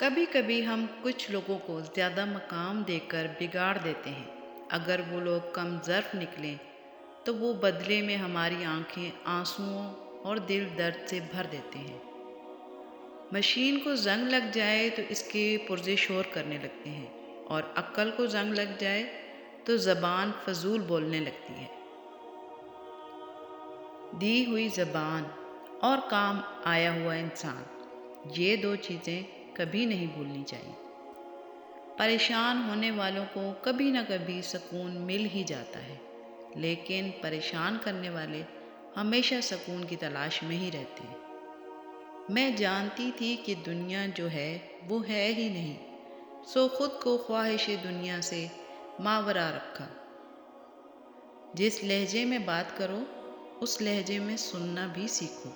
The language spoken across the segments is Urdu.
کبھی کبھی ہم کچھ لوگوں کو زیادہ مقام دے کر بگاڑ دیتے ہیں۔ اگر وہ لوگ کم ظرف نکلیں تو وہ بدلے میں ہماری آنکھیں آنسوؤں اور دل درد سے بھر دیتے ہیں۔ مشین کو زنگ لگ جائے تو اس کے پرزے شور کرنے لگتے ہیں، اور عقل کو زنگ لگ جائے تو زبان فضول بولنے لگتی ہے۔ دی ہوئی زبان اور کام آیا ہوا انسان، یہ دو چیزیں کبھی نہیں بھولنی چاہیے۔ پریشان ہونے والوں کو کبھی نہ کبھی سکون مل ہی جاتا ہے، لیکن پریشان کرنے والے ہمیشہ سکون کی تلاش میں ہی رہتے ہیں۔ میں جانتی تھی کہ دنیا جو ہے وہ ہے ہی نہیں، سو خود کو خواہش دنیا سے ماورا رکھا۔ جس لہجے میں بات کرو اس لہجے میں سننا بھی سیکھو۔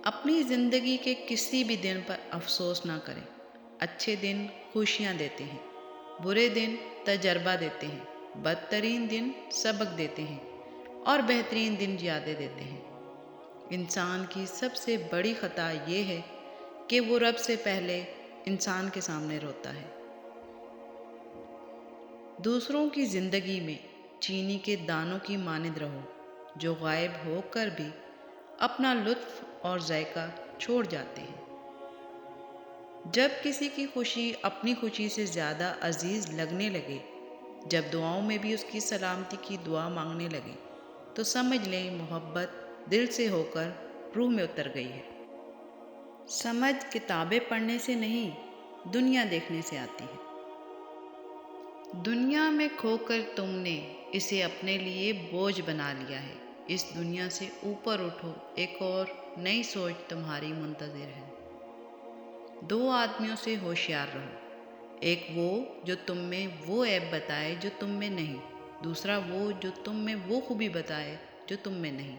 اپنی زندگی کے کسی بھی دن پر افسوس نہ کریں۔ اچھے دن خوشیاں دیتے ہیں، برے دن تجربہ دیتے ہیں، بدترین دن سبق دیتے ہیں، اور بہترین دن یادیں دیتے ہیں۔ انسان کی سب سے بڑی خطا یہ ہے کہ وہ رب سے پہلے انسان کے سامنے روتا ہے۔ دوسروں کی زندگی میں چینی کے دانوں کی مانند رہو، جو غائب ہو کر بھی اپنا لطف اور ذائقہ چھوڑ جاتے ہیں۔ جب کسی کی خوشی اپنی خوشی سے زیادہ عزیز لگنے لگے، جب دعاؤں میں بھی اس کی سلامتی کی دعا مانگنے لگے، تو سمجھ لیں محبت دل سے ہو کر روح میں اتر گئی ہے۔ سمجھ کتابیں پڑھنے سے نہیں، دنیا دیکھنے سے آتی ہے۔ دنیا میں کھو کر تم نے اسے اپنے لیے بوجھ بنا لیا ہے۔ اس دنیا سے اوپر اٹھو، ایک اور نئی سوچ تمہاری منتظر ہے۔ دو آدمیوں سے ہوشیار رہو، ایک وہ جو تم میں وہ عیب بتائے جو تم میں نہیں، دوسرا وہ جو تم میں وہ خوبی بتائے جو تم میں نہیں۔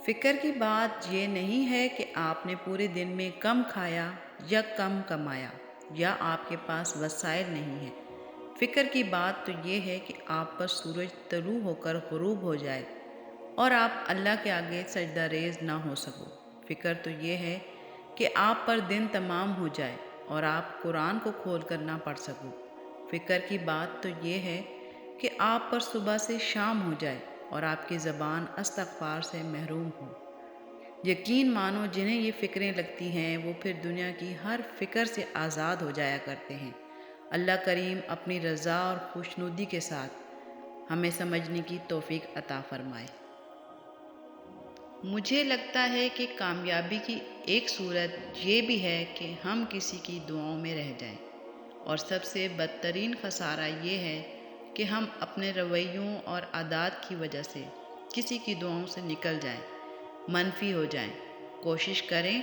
فکر کی بات یہ نہیں ہے کہ آپ نے پورے دن میں کم کھایا یا کم کمایا، یا آپ کے پاس وسائل نہیں ہیں۔ فکر کی بات تو یہ ہے کہ آپ پر سورج طلوع ہو کر غروب ہو جائے اور آپ اللہ کے آگے سجدہ ریز نہ ہو سکو۔ فکر تو یہ ہے کہ آپ پر دن تمام ہو جائے اور آپ قرآن کو کھول کر نہ پڑھ سکو۔ فکر کی بات تو یہ ہے کہ آپ پر صبح سے شام ہو جائے اور آپ کی زبان استغفار سے محروم ہو۔ یقین مانو جنہیں یہ فکریں لگتی ہیں وہ پھر دنیا کی ہر فکر سے آزاد ہو جایا کرتے ہیں۔ اللہ کریم اپنی رضا اور خوشنودی کے ساتھ ہمیں سمجھنے کی توفیق عطا فرمائے۔ مجھے لگتا ہے کہ کامیابی کی ایک صورت یہ بھی ہے کہ ہم کسی کی دعاؤں میں رہ جائیں، اور سب سے بدترین خسارہ یہ ہے کہ ہم اپنے رویوں اور عادات کی وجہ سے کسی کی دعاؤں سے نکل جائیں، منفی ہو جائیں۔ کوشش کریں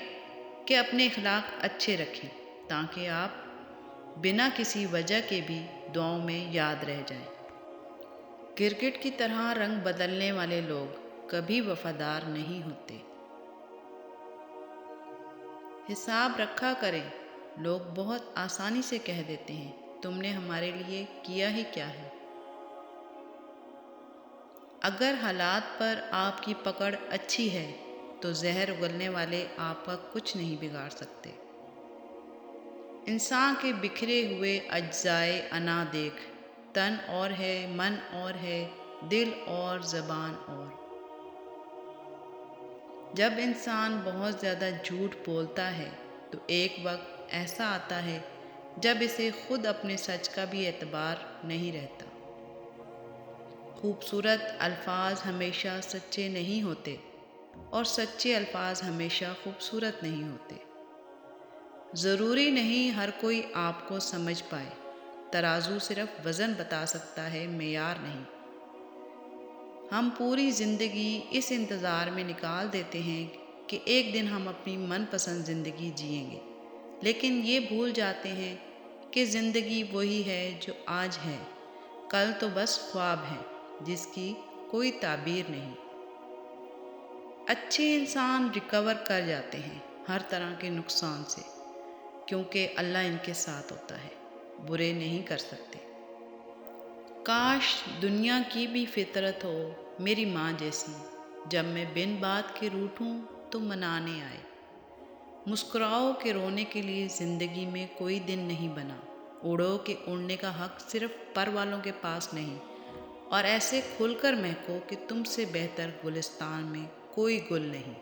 کہ اپنے اخلاق اچھے رکھیں تاکہ آپ بنا کسی وجہ کے بھی دعاؤں میں یاد رہ جائیں۔ کرکٹ کی طرح رنگ بدلنے والے لوگ کبھی وفادار نہیں ہوتے۔ حساب رکھا کریں۔ لوگ بہت آسانی سے کہہ دیتے ہیں تم نے ہمارے لیے کیا ہی کیا ہے۔ اگر حالات پر آپ کی پکڑ اچھی ہے تو زہر اگلنے والے آپ کا کچھ نہیں بگاڑ سکتے۔ انسان کے بکھرے ہوئے اجزائے انا دیکھ، تن اور ہے، من اور ہے، دل اور زبان اور۔ جب انسان بہت زیادہ جھوٹ بولتا ہے تو ایک وقت ایسا آتا ہے جب اسے خود اپنے سچ کا بھی اعتبار نہیں رہتا۔ خوبصورت الفاظ ہمیشہ سچے نہیں ہوتے، اور سچے الفاظ ہمیشہ خوبصورت نہیں ہوتے۔ ضروری نہیں ہر کوئی آپ کو سمجھ پائے۔ ترازو صرف وزن بتا سکتا ہے، معیار نہیں۔ ہم پوری زندگی اس انتظار میں نکال دیتے ہیں کہ ایک دن ہم اپنی من پسند زندگی جئیں گے، لیکن یہ بھول جاتے ہیں کہ زندگی وہی ہے جو آج ہے، کل تو بس خواب ہے جس کی کوئی تعبیر نہیں۔ اچھے انسان ریکور کر جاتے ہیں ہر طرح کے نقصان سے، کیونکہ اللہ ان کے ساتھ ہوتا ہے، برے نہیں کر سکتے۔ کاش دنیا کی بھی فطرت ہو میری ماں جیسی، جب میں بن بات کے روٹھوں تو منانے آئے۔ مسکراؤ کہ رونے کے لیے زندگی میں کوئی دن نہیں بنا، اڑو کہ اڑنے کا حق صرف پر والوں کے پاس نہیں، اور ایسے کھل کر مہکو کہ تم سے بہتر گلستان میں کوئی گل نہیں۔